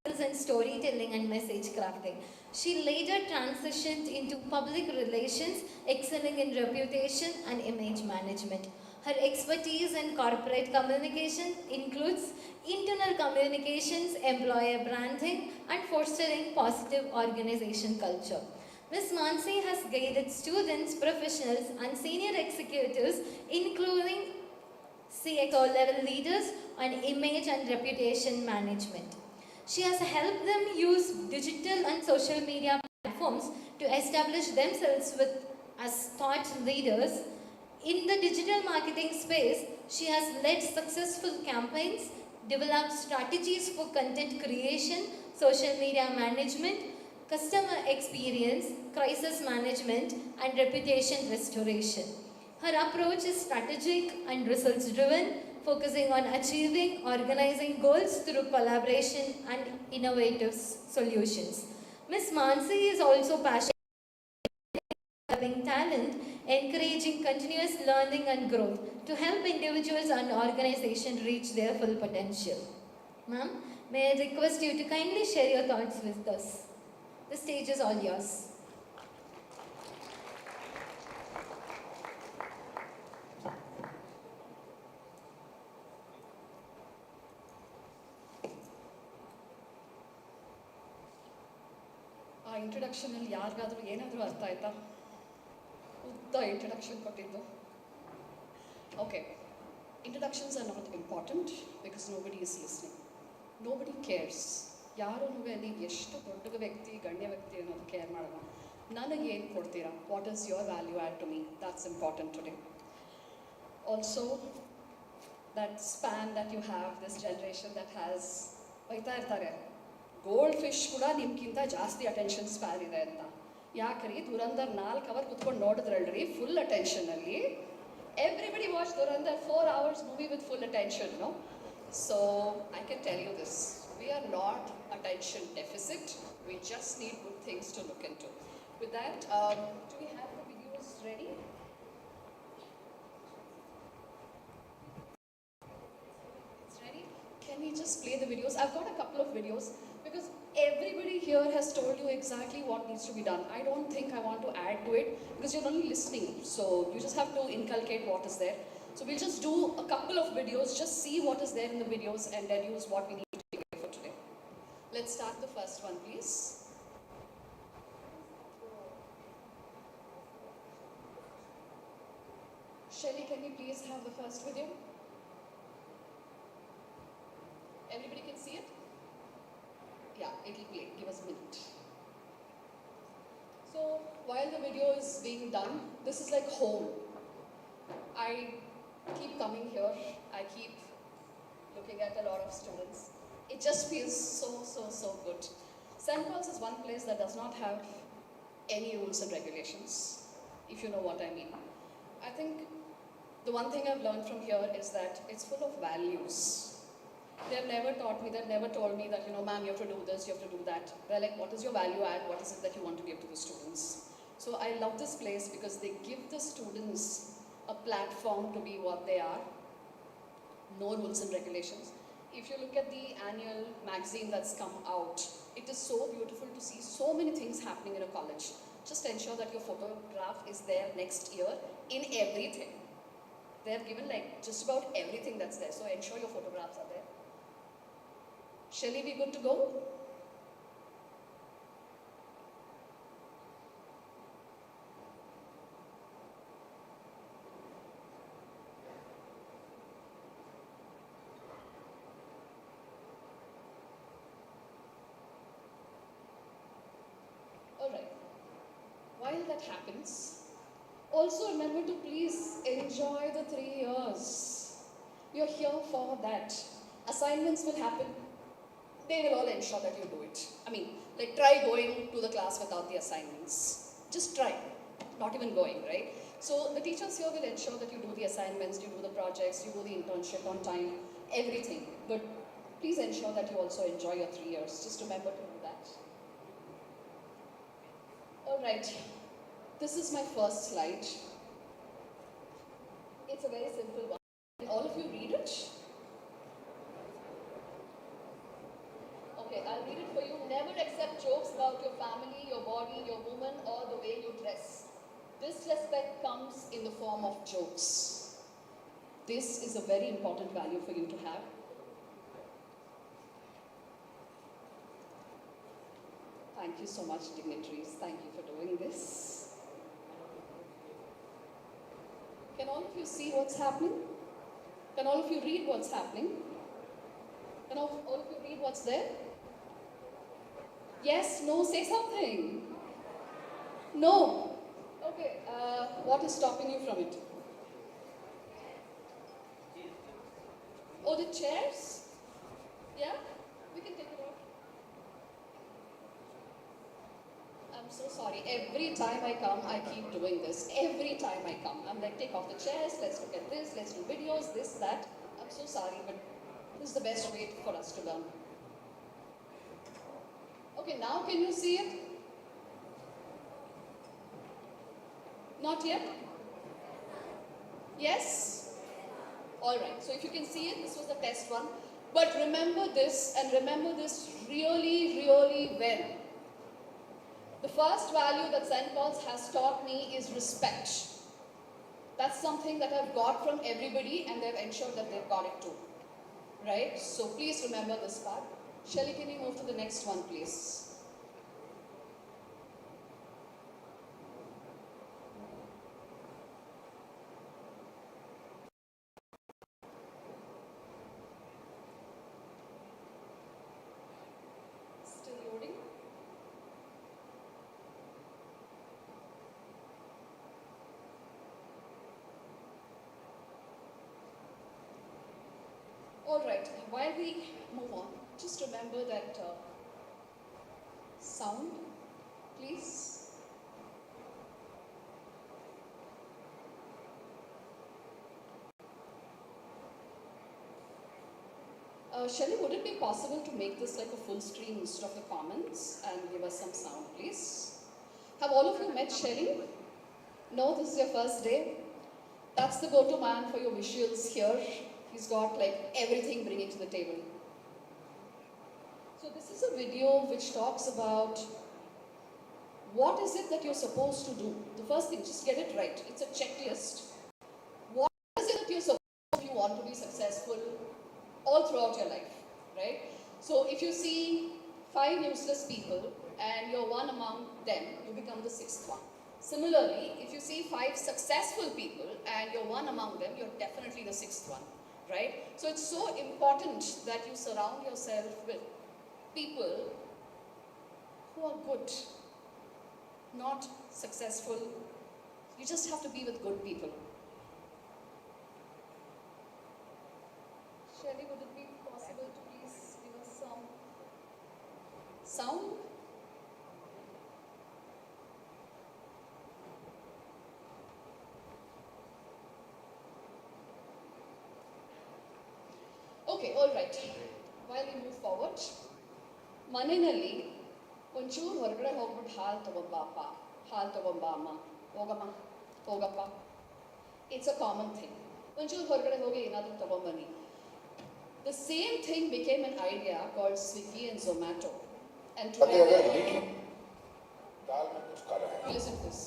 and storytelling and message crafting. She later transitioned into public relations, excelling in reputation and image management. Her expertise in corporate communication includes internal communications, employer branding, and fostering positive organization culture. Ms. Mansi has guided students, professionals, and senior executives, including CXO level leaders, on image and reputation management. She has helped them use digital and social media platforms to establish themselves as thought leaders. In the digital marketing space, she has led successful campaigns, developed strategies for content creation, social media management, customer experience, crisis management, and reputation restoration. Her approach is strategic and results driven, focusing on achieving organizing goals through collaboration and innovative solutions. Ms. Mansi is also passionate about developing talent, encouraging continuous learning and growth to help individuals and organizations reach their full potential. Ma'am, may I request you to kindly share your thoughts with us. The stage is all yours. ಆ ಇಂಟ್ರಡಕ್ಷನಲ್ಲಿ ಯಾರಿಗಾದರೂ ಏನಾದರೂ ಅರ್ಥ ಆಯ್ತಾ? ಉದ್ದ introduction ಕೊಟ್ಟಿದ್ದು. Okay, introductions are not important because nobody is listening. Nobody cares. ಯಾರೂ ನೀವು ಎಷ್ಟು ದೊಡ್ಡ ವ್ಯಕ್ತಿ, ಗಣ್ಯ ವ್ಯಕ್ತಿ ಅನ್ನೋದು ಕೇರ್ ಮಾಡಲ್ಲ. ನನಗೆ ಏನು ಕೊಡ್ತೀರಾ? What is your value add to me? That's important today. Also, that span that you have, this generation that has ಬೈತಾ ಇರ್ತಾರೆ ಗೋಲ್ಡ್ ಫಿಶ್ ಕೂಡ ನಿಮ್ಗಿಂತ ಜಾಸ್ತಿ ಅಟೆನ್ಷನ್ ಸ್ಪ್ಯಾನ್ ಇದೆ ಅಂತ. ಯಾಕ್ರಿ ದುರಂಧರ್ 4 ಅವರ್ ಕುತ್ಕೊಂಡು ನೋಡಿದ್ರಲ್ರಿ ಫುಲ್ ಅಟೆನ್ಷನಲ್ಲಿ. Everybody watch Dhurandhar 4 hours movie with full attention, no? So I can tell you this, we are not attention deficit, we just need good things to look into. With that, do we have the videos ready? It's ready. Can we just play the videos? I've got a couple of videos because everybody here has told you exactly what needs to be done. I don't think I want to add to it because you're only listening, so you just have to inculcate what is there. So we'll just do a couple of videos, just see what is there in the videos and then use what we need to take away for today. Let's start the first one, please. Shelly, can we please have the first video? Everybody can see it? Yeah, it'll play. Give us a minute. So, while the video is being done, this is like home. I keep coming here. I keep looking at a lot of students. It just feels so good. St. Paul's is one place that does not have any rules and regulations, if you know what I mean. I think the one thing I've learned from here is that it's full of values. They've never taught me, they've never told me that, ma'am, you have to do this, you have to do that. They're like, what is your value add? What is it that you want to give to the students? So I love this place because they give the students a platform to be what they are. No rules and regulations. If you look at the annual magazine that's come out, it is so beautiful to see so many things happening in a college. Just ensure that your photograph is there next year in everything. They have given like just about everything that's there, so ensure your photographs are there. Shelly, we good to go? Alright, while that happens, also remember to please enjoy the 3 years. You're here for that. Assignments will happen. They will all ensure that you do it. I mean, like try going to the class without the assignments. Just try. Not even going, right? So the teachers here will ensure that you do the assignments, you do the projects, you do the internship on time, everything. But please ensure that you also enjoy your 3 years. Just remember to do that. Alright. This is my first slide. It's a very simple one. Can all of you read it? Okay, I'll read it for you. Never accept jokes about your family, your body, your woman, or the way you dress. Disrespect comes in the form of jokes. This is a very important value for you to have. Thank you so much, dignitaries. Thank you for doing this. Can all of you see what's happening? Can all of you read what's happening? Can all of you read what's there? Yes, no, say something. No. Okay, what is stopping you from it? Oh, the chairs? Yeah? We can take it off. I'm so sorry. Every time I come, I keep doing this. Every time I come. I'm like, take off the chairs, let's look at this, let's do videos, this, that. I'm so sorry, but this is the best way for us to learn. Okay, now can you see it? Not yet? Yes? Alright, so if you can see it, this was the test one. But remember this, and remember this really well. The first value that St. Paul's has taught me is respect. That's something that I've got from everybody and they've ensured that they've got it too. Right? So please remember this part. Shelly, can you move to the next one, please? Still loading? Alright, while we move on, just remember that sound, please. Shelley, would it be possible to make this like a full screen instead of the comments and give us some sound, please? Have all of you met Shelley? No, this is your first day? That's the go-to man for your visuals here. He's got like everything bringing to the table. So this is a video which talks about what is it that you're supposed to do. The first thing, just get it right. It's a checklist. What is it that you're supposed to do if you want to be successful all throughout your life, right? So if you see 5 useless people and you're one among them, you become the 6th one. Similarly, if you see 5 successful people and you're one among them, you're definitely the 6th one, right? So it's so important that you surround yourself with people who are good, not successful. You just have to be with good people. Shelley, would it be possible to please give us some sound? Okay, all right. While we move forward, ಮನೆಯಲ್ಲಿ ಒಂಚೂರು ಹೊರಗಡೆ ಹೋಗ್ಬಿಟ್ಟು ಹಾಲು ತಗೊಂಬಾಪ, ಹಾಲು ತಗೊಂಬಾಮ್ಮ, ಹೋಗಮ್ಮ, ಹೋಗಪ್ಪ. It's a common thing. ಒಂಚೂರು ಹೊರಗಡೆ ಹೋಗಿ ಏನಾದರೂ ತಗೊಂಬನ್ನಿ. The same thing became an idea called Swiggy and Zomato. And together, listen to this.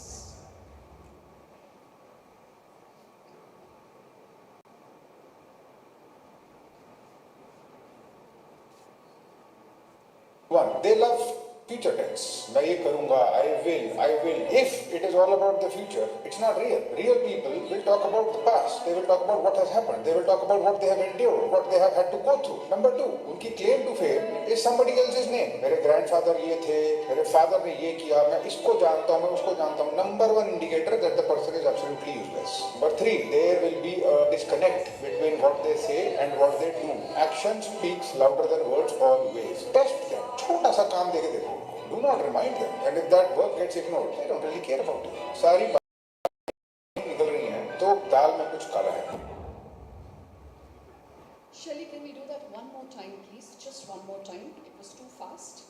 One, they love future tense. मैं ये करूँगा, I will. If it is all about the future, it's not real. Real people will talk about the past. They will talk about what has happened. They will talk about what they have endured, what they have had to go through. Number 2, उनकी claim to fame is somebody else's name. मेरे grandfather ये थे, मेरे father ने ये किया, मैं इसको जानता हूँ, मैं उसको जानता हूँ. Number 1 indicator that the person is absolutely useless. Number 3, there will be a disconnect between what they say and what they do. Action speaks louder than words always. Test them. छोटा सा काम देके देखो. Do not remind them. And if that work gets ignored, they don't really care about it. सारी बातें निकल रही हैं, तो दाल में कुछ काला है. Shelley, can we do that one more time, please? Just one more time. It was too fast.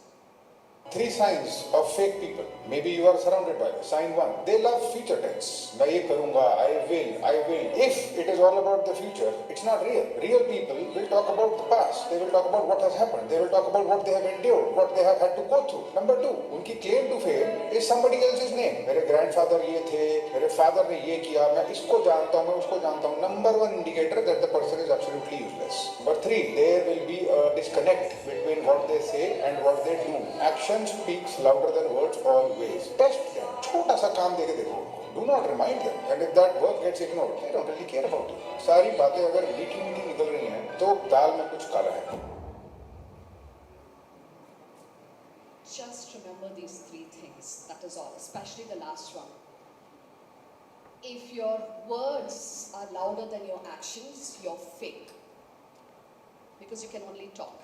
3 signs of fake people. Maybe you are surrounded by them. Sign 1. They love future tense. मैं ये करूँगा, I will. If it is all about the future, it's not real. Real people will talk about the past. They will talk about what has happened. They will talk about what they have endured, what they have had to go through. Number 2, उनकी claim to fame is somebody else's name. मेरे grandfather ये थे, मेरे father ने ये किया, मैं इसको जानता हूँ, मैं उसको जानता हूँ. Number 1 indicator that the person is absolutely useless. Number 3, there will be a disconnect between what they say and what they do. Action speaks louder than words always. Test them. छोटा सा काम देके देखो. Do not remind them. And if that work gets ignored, they don't really care about it. सारी बातें अगर मीठी निकल रही हैं, तो दाल में कुछ काला है. Just remember these 3 things. That is all. Especially the last one. If your words are louder than your actions, you're fake. Because you can only talk.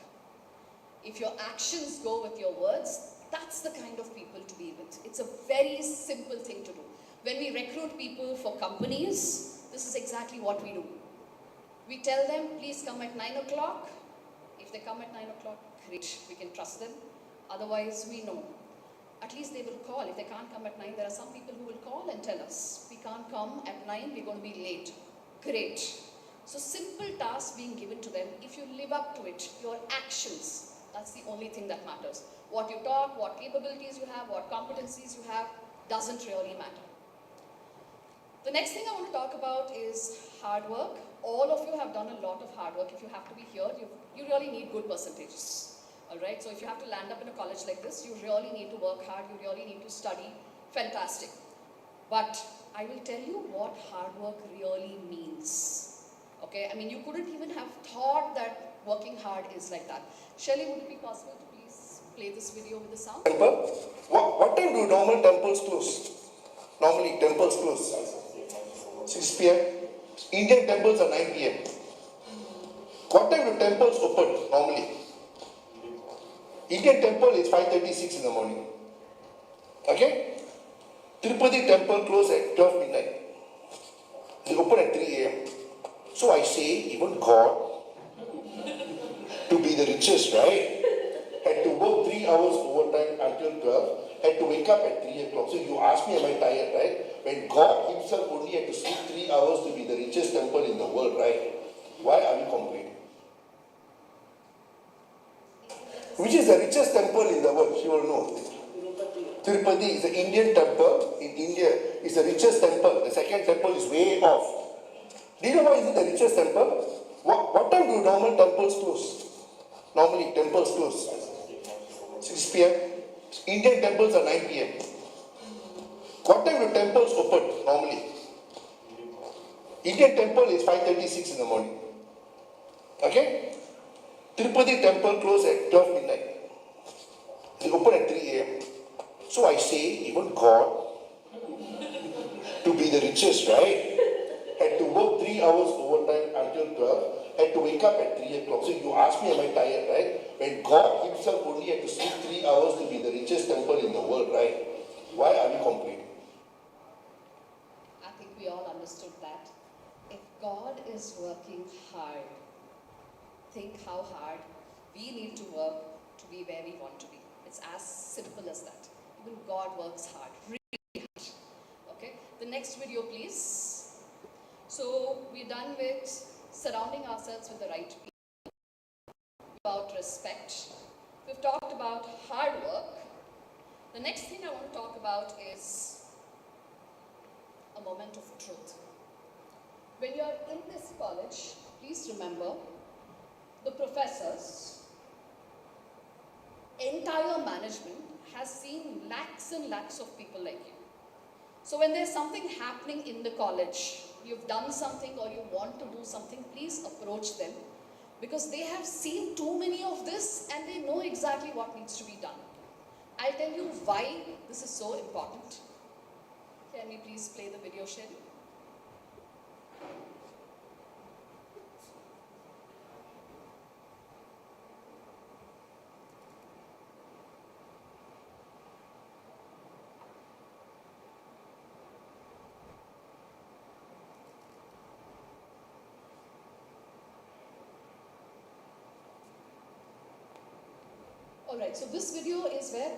If your actions go with your words, that's the kind of people to be with. It's a very simple thing to do. When we recruit people for companies, this is exactly what we do. We tell them, please come at 9 o'clock. If they come at 9 o'clock, great, we can trust them. Otherwise, we know. At least they will call. If they can't come at 9, there are some people who will call and tell us, we can't come at 9, we're going to be late. Great. So simple tasks being given to them, if you live up to it, your actions, that's the only thing that matters. What you talk, what capabilities you have, what competencies you have, doesn't really matter. The next thing I want to talk about is hard work. All of you have done a lot of hard work. If you have to be here, you really need good percentages. Alright, so if you have to land up in a college like this, you really need to work hard, you really need to study. Fantastic. But I will tell you what hard work really means. Okay, I mean, you couldn't even have thought that working hard is like that. Shelley, would it be possible to please play this video with the sound? Temple? What time do normal temples close? Normally temples close 6 p.m. Indian temples are 9 p.m. What time do temples open normally? Indian temple is 5:36 in the morning. Okay? Tirupati temple closed at 12 midnight. They open at 3 a.m. So I say, even God, to be the richest, right, had to work 3 hours overtime until 12, had to wake up at 3 o'clock. So you ask me, am I tired, right? When God himself only had to sleep 3 hours to be the richest temple in the world, right? Why are we complaining? Which is the richest temple in the world? She will know. Tirupati is the Indian temple in India. It's the richest temple. The second temple is way off. Do you know why is it the richest temple? What time do normal temples close? Normally temples close 6 p.m. Indian temples are 9 p.m. What time do temples open normally? Indian temple is 5:36 in the morning. Okay? Tirupati temple closed at 12 midnight. They open at 3 a.m. So I say, even God, to be the richest, right, had to work 3 hours overtime until 12, had to wake up at 3 o'clock. So you ask me, am I tired, right? When God himself only had to sleep 3 hours to be the richest temple in the world, right? Why are we complaining? I think we all understood that. If God is working hard, think how hard we need to work to be where we want to be. It's as simple as that. Even God works hard, really hard. Okay, the next video, please. So we're done with surrounding ourselves with the right people, about respect. We've talked about hard work. The next thing I want to talk about is a moment of truth. When you're in this college, please remember the professors, entire management has seen lakhs and lakhs of people like you. So when there's something happening in the college, you've done something or you want to do something, please approach them, because they have seen too many of this and they know exactly what needs to be done. I'll tell you why this is so important. Can we please play the video, Sherry? Alright, so this video is where,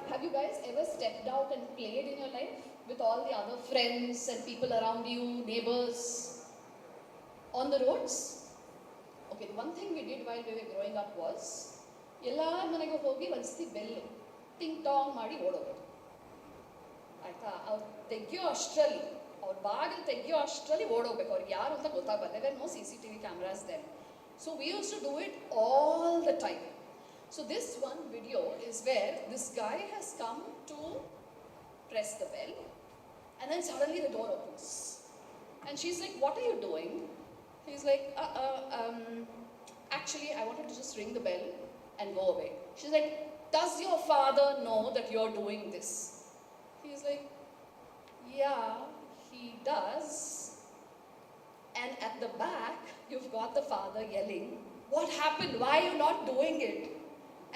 have you guys ever stepped out and played in your life with all the other friends and people around you, neighbors, on the roads? Okay, the one thing we did while we were growing up was, ಎಲ್ಲಾರ ಮನೆಗೂ ಹೋಗಿ ಒಂದ್ಸತಿ bell ಟಿಂಗ್ ಟಾಂಗ್ ಮಾಡಿ ಓಡೋದು ಆಯ್ತಾ. ಅವ್ರು ತೆಗಿಯೋ ಅಷ್ಟರಲ್ಲಿ, ಅವ್ರ ಬಾಗಿಲು ತೆಗಿಯೋ ಅಷ್ಟರಲ್ಲಿ ಓಡೋಗ್ಬೇಕು, ಅವ್ರಿಗೆ ಯಾರು ಅಂತ ಗೊತ್ತಾಗಬಾರ್ದು. There no CCTV cameras then. So we used to do it all the time. So this one video is where this guy has come to press the bell and then suddenly the door opens. And she's like, what are you doing? He's like, actually I wanted to just ring the bell and go away. She's like, does your father know that you're doing this? He's like, yeah, he does. And at the back, you've got the father yelling, what happened? Why are you not doing it?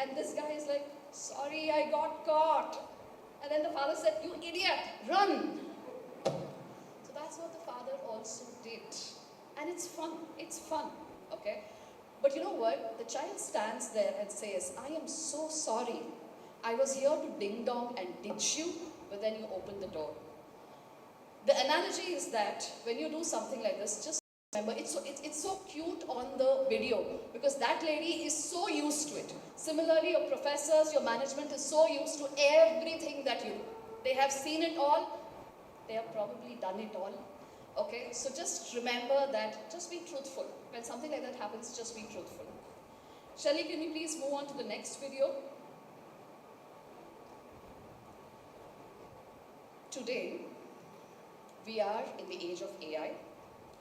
And this guy is like, sorry, I got caught. And then the father said, you idiot, run. So that's what the father also did. And it's fun, okay? But you know what? The child stands there and says, I am so sorry. I was here to ding dong and ditch you, but then you opened the door. The analogy is that when you do something like this, just remember, it's so cute on the video because that lady is so used to it. Similarly, your professors, your management is so used to everything that you do. They have seen it all. They have probably done it all. Okay, so just remember that, just be truthful. When something like that happens, just be truthful. Shelly, can you please move on to the next video? Today, we are in the age of AI.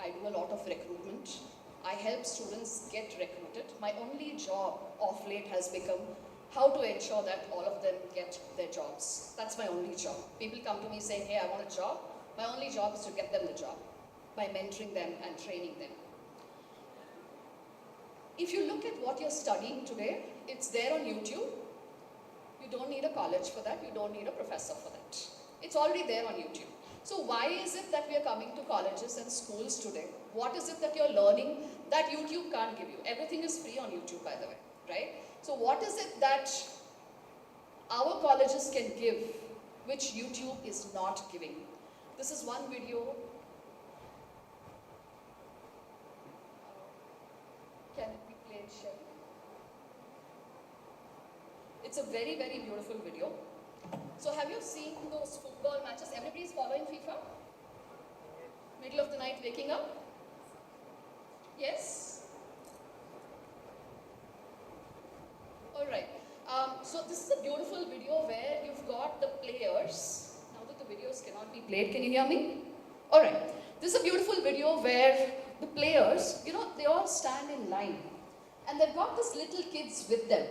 I do a lot of recruitment. I help students get recruited. My only job of late has become how to ensure that all of them get their jobs. That's my only job. People come to me saying, hey, I want a job. My only job is to get them the job by mentoring them and training them. If you look at what you're studying today, it's there on YouTube. You don't need a college for that. You don't need a professor for that. It's already there on YouTube. So why is it that we are coming to colleges and schools today? What is it that you're learning that YouTube can't give you? Everything is free on YouTube, by the way, right? So what is it that our colleges can give, which YouTube is not giving? This is one video. Can it be played, Shelly? It's a very, very beautiful video. So have you seen those football matches? Everybody's following FIFA? Middle of the night waking up? Yes? Alright. So this is a beautiful video where you've got the players. Now that the videos cannot be played, can you hear me? Alright. This is a beautiful video where the players, they all stand in line. And they've got these little kids with them.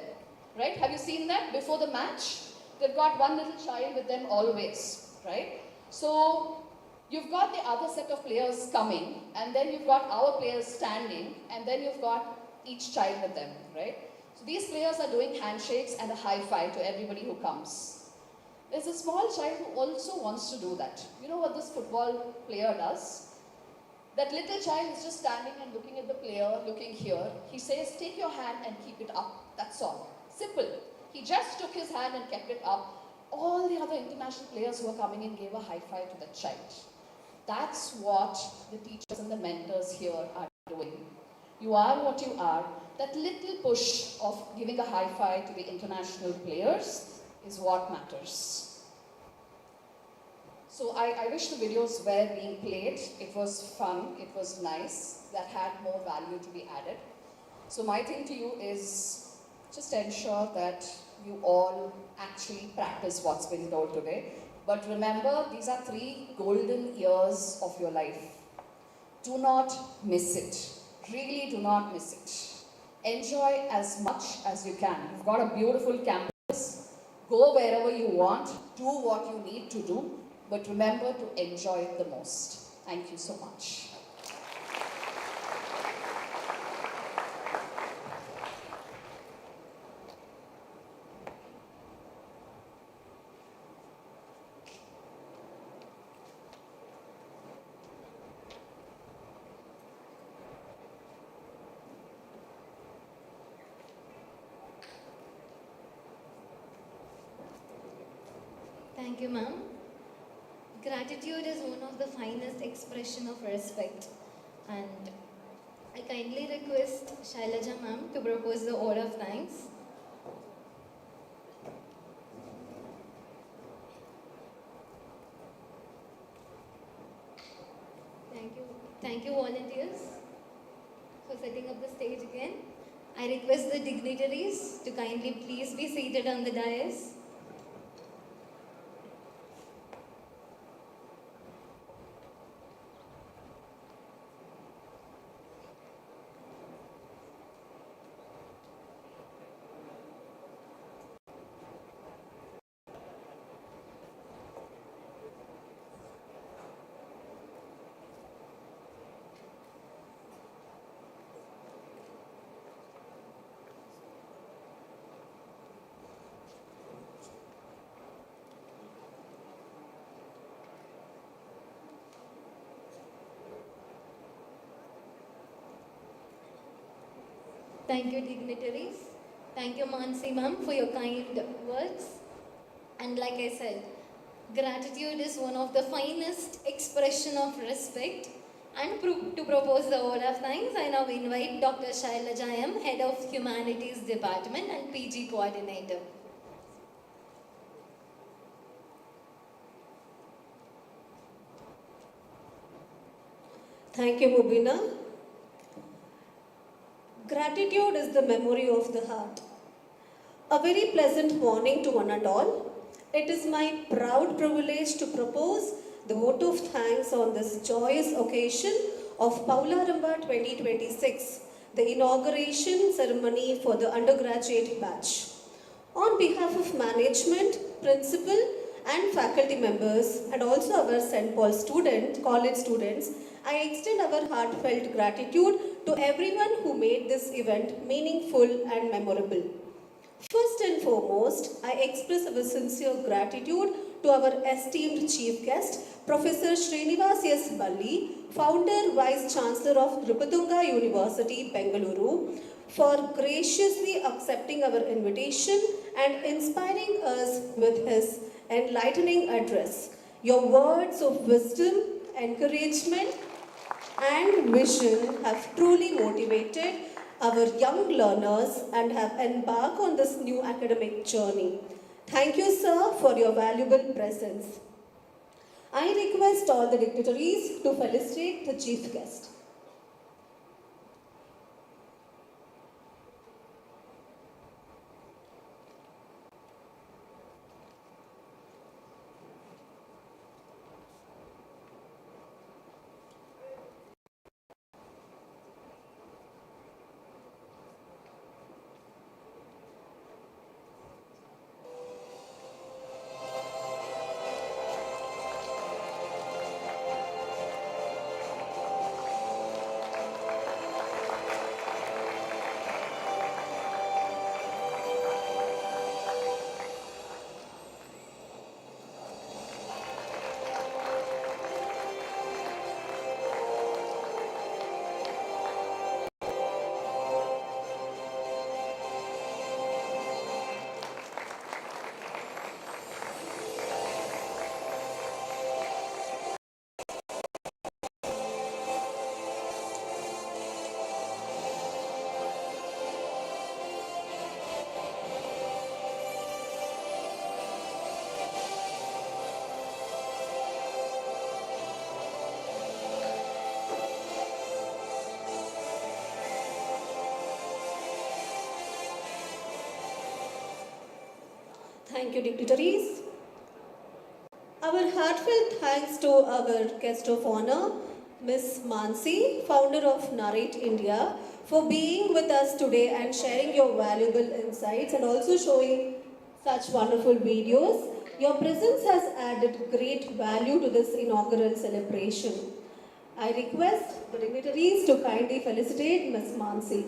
Right? Have you seen that before the match? They've got one little child with them always, right? So you've got the other set of players coming, and then you've got our players standing, and then you've got each child with them, right? So these players are doing handshakes and a high five to everybody who comes. There's a small child who also wants to do that. You know what this football player does? That little child is just standing and looking at the player, looking here. He says, take your hand and keep it up. That's all. Simple. He just took his hand and kept it up. All the other international players who were coming in gave a high five to the child. That's what the teachers and the mentors here are doing. You are what you are. That little push of giving a high five to the international players is what matters. So I wish the videos were being played. It was fun. It was nice. That had more value to be added. So my thing to you is, just ensure that you all actually practice what's been told today. But remember, these are 3 golden years of your life. Do not miss it. Really do not miss it. Enjoy as much as you can. You've got a beautiful campus. Go wherever you want. Do what you need to do. But remember to enjoy it the most. Thank you so much. Thank you, ma'am. Gratitude is one of the finest expression of respect, and I kindly request Shailaja ma'am to propose the order of thanks. Thank you volunteers for setting up the stage again. I request the dignitaries to kindly please be seated on the dais. Thank you, dignitaries. Thank you, Mansi ma'am, for your kind words. And like I said, gratitude is one of the finest expression of respect. And to propose the word of thanks, I now invite Dr. Shailaja M, Head of Humanities Department and PG Coordinator. Thank you, Mubina. Gratitude is the memory of the heart. A very pleasant morning to one and all. It is my proud privilege to propose the vote of thanks on this joyous occasion of Paularamba 2026, the inauguration ceremony for the undergraduate batch. On behalf of management, principal and faculty members and also our St. Paul college students, I extend our heartfelt gratitude to everyone who made this event meaningful and memorable. First and foremost, I express our sincere gratitude to our esteemed chief guest, Professor Srinivas S. Balli, Founder Vice Chancellor of Ripatunga University, Bengaluru, for graciously accepting our invitation and inspiring us with his enlightening address. Your words of wisdom, encouragement, and vision have truly motivated our young learners and have embarked on this new academic journey. Thank you, sir, for your valuable presence. I request all the dignitaries to felicitate the chief guest. Thank you, dignitaries. Our heartfelt thanks to our guest of honor, Ms. Mansi, founder of Narrate India, for being with us today and sharing your valuable insights and also showing such wonderful videos. Your presence has added great value to this inaugural celebration. I request the dignitaries to kindly felicitate Ms. Mansi.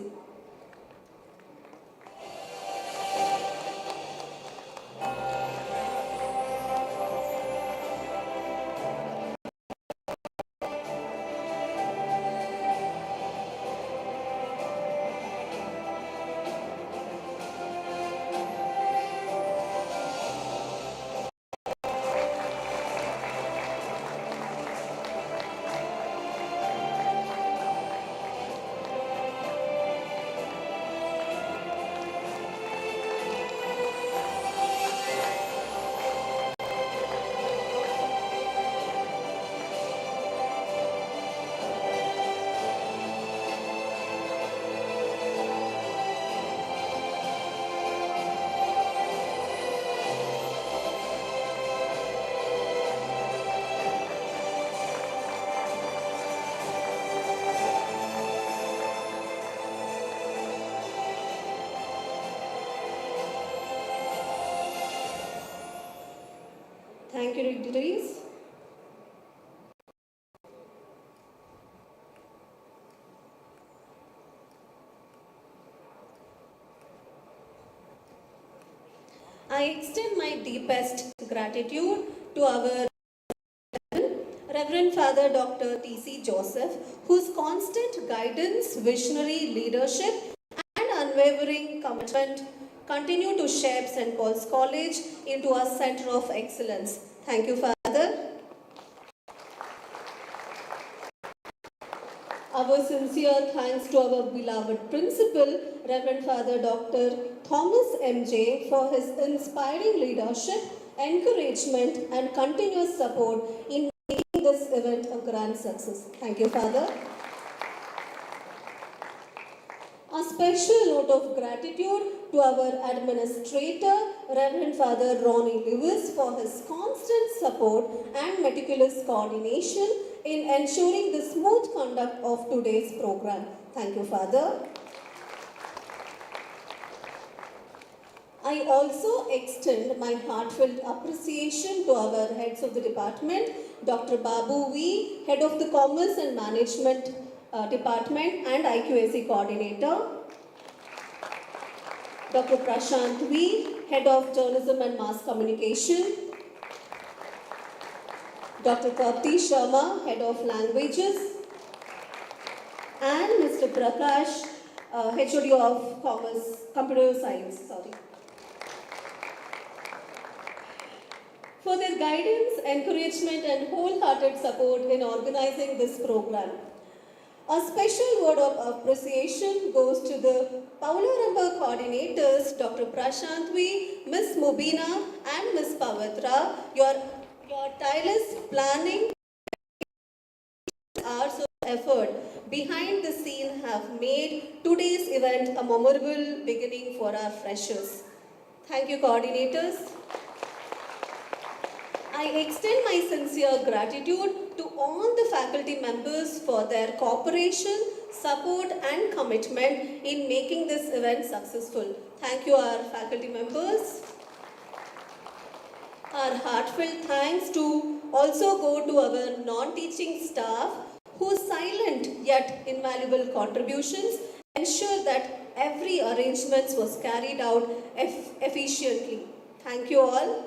Thank you, dignitaries. I extend my deepest gratitude to our Reverend Father Dr. T.C. Joseph, whose constant guidance, visionary leadership, and unwavering commitment continue to shape St. Paul's College into a center of excellence. Thank you, Father. Our sincere thanks to our beloved principal, Reverend Father Dr. Thomas M.J., for his inspiring leadership, encouragement, and continuous support in making this event a grand success. Thank you, Father. A special note of gratitude to our administrator, Reverend Father Ronnie Lewis, for his constant support and meticulous coordination in ensuring the smooth conduct of today's program. Thank you, Father. I also extend my heartfelt appreciation to our heads of the department, Dr. Babu V, Head of the Commerce and Management Department and IQAC Coordinator. Dr. Prashant V, Head of Journalism and Mass Communication. Dr. Tapti Sharma, Head of Languages. And Mr. Prakash, HOD of Computer Science. For their guidance, encouragement and wholehearted support in organizing this program. A special word of appreciation goes to the Paularamba coordinators, Dr. Prashant V, Ms. Mubina and Ms. Pavitra. Your tireless planning hours of effort behind the scene have made today's event a memorable beginning for our freshers. Thank you, coordinators. I extend my sincere gratitude to all the faculty members for their cooperation, support and commitment in making this event successful. Thank you, our faculty members. Our heartfelt thanks to also go to our non-teaching staff whose silent yet invaluable contributions ensure that every arrangement was carried out efficiently. Thank you all.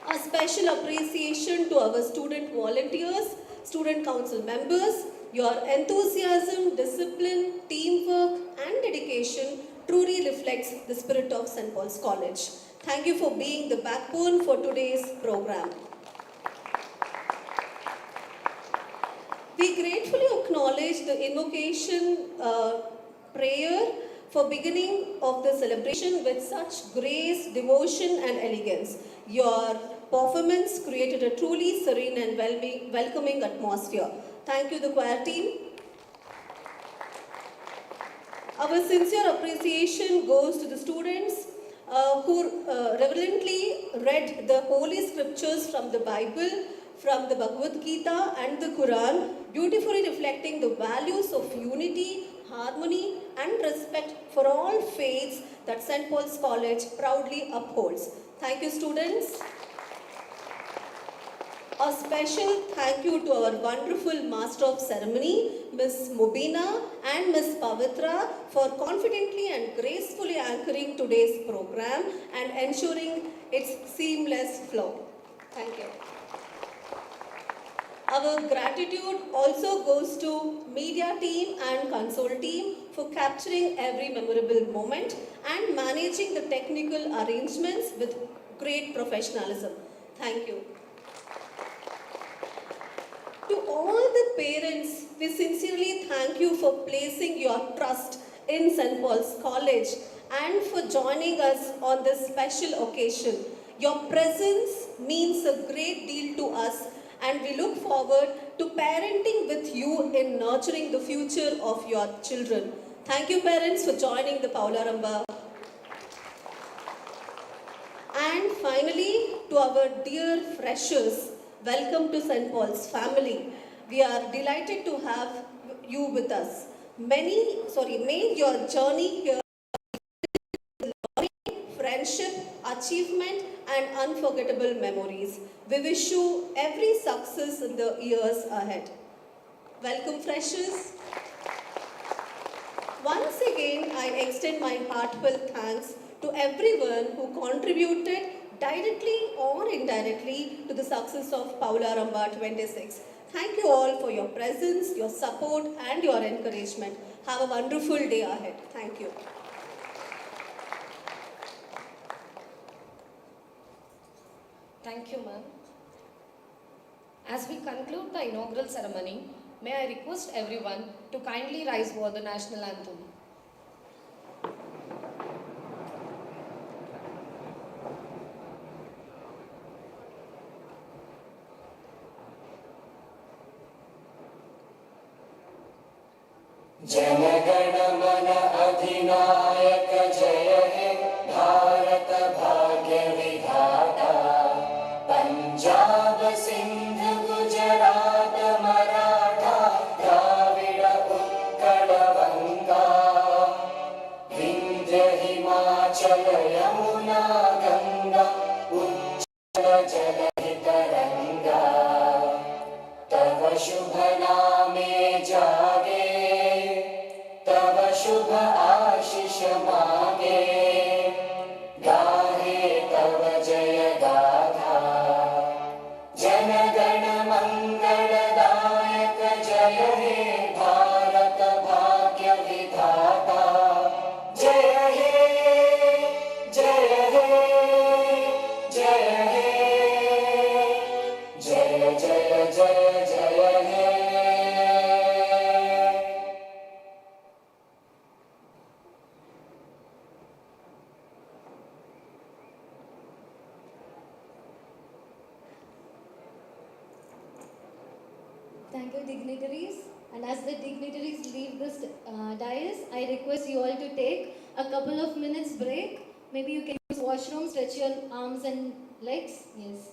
A special appreciation to our student volunteers, student council members. Your enthusiasm, discipline, teamwork and dedication truly reflects the spirit of St. Paul's College. Thank you for being the backbone for today's program. We gratefully acknowledge the invocation prayer for beginning of the celebration with such grace, devotion and elegance. Your performance created a truly serene and welcoming atmosphere. Thank you, the choir team. Our sincere appreciation goes to the students who reverently read the holy scriptures from the Bible, from the Bhagavad Gita and the Quran, beautifully reflecting the values of unity, harmony and respect for all faiths that St. Paul's College proudly upholds. Thank you, students. A special thank you to our wonderful Master of Ceremony, Ms. Mubina and Ms. Pavitra for confidently and gracefully anchoring today's program and ensuring its seamless flow. Thank you. Our gratitude also goes to media team and console team for capturing every memorable moment and managing the technical arrangements with great professionalism. Thank you. To all the parents, we sincerely thank you for placing your trust in St. Paul's College and for joining us on this special occasion. Your presence means a great deal to us and we look forward to parenting with you in nurturing the future of your children. Thank you, parents, for joining the Paularamba. And finally, to our dear freshers, welcome to St. Paul's family. We are delighted to have you with us. May your journey here friendship, achievement and unforgettable memories. We wish you every success in the years ahead. Welcome, freshers. Once again, I extend my heartfelt thanks to everyone who contributed directly or indirectly to the success of Paularamba 26. Thank you all for your presence, your support and your encouragement. Have a wonderful day ahead. Thank you. Thank you, ma'am. As we conclude the inaugural ceremony, may I request everyone to kindly rise for the national anthem. जनगणमन अधिनायक जय हे भारत भाग्य विधाता पंजाब सिंध गुजरात मराठा द्राविड़ उत्कल बंगा विंध्य हिमाचल यमुना गंगा उच्चल जलधि तरंगा तव शुभ नामे जय गाथा जनगण मंगलदायक जय हे भारत भाग्य विधाता जय हे जय हे जय हे जय जय जय जय हे Thank you, dignitaries. And as the dignitaries leave this dais, I request you all to take a couple of minutes break. Maybe you can use washroom, stretch your arms and legs. Yes.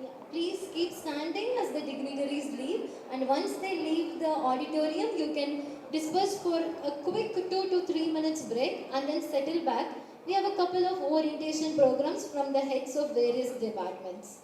Yeah. Please keep standing as the dignitaries leave. And once they leave the auditorium, you can disperse for a quick 2 to 3 minutes break and then settle back. We have a couple of orientation programs from the heads of various departments.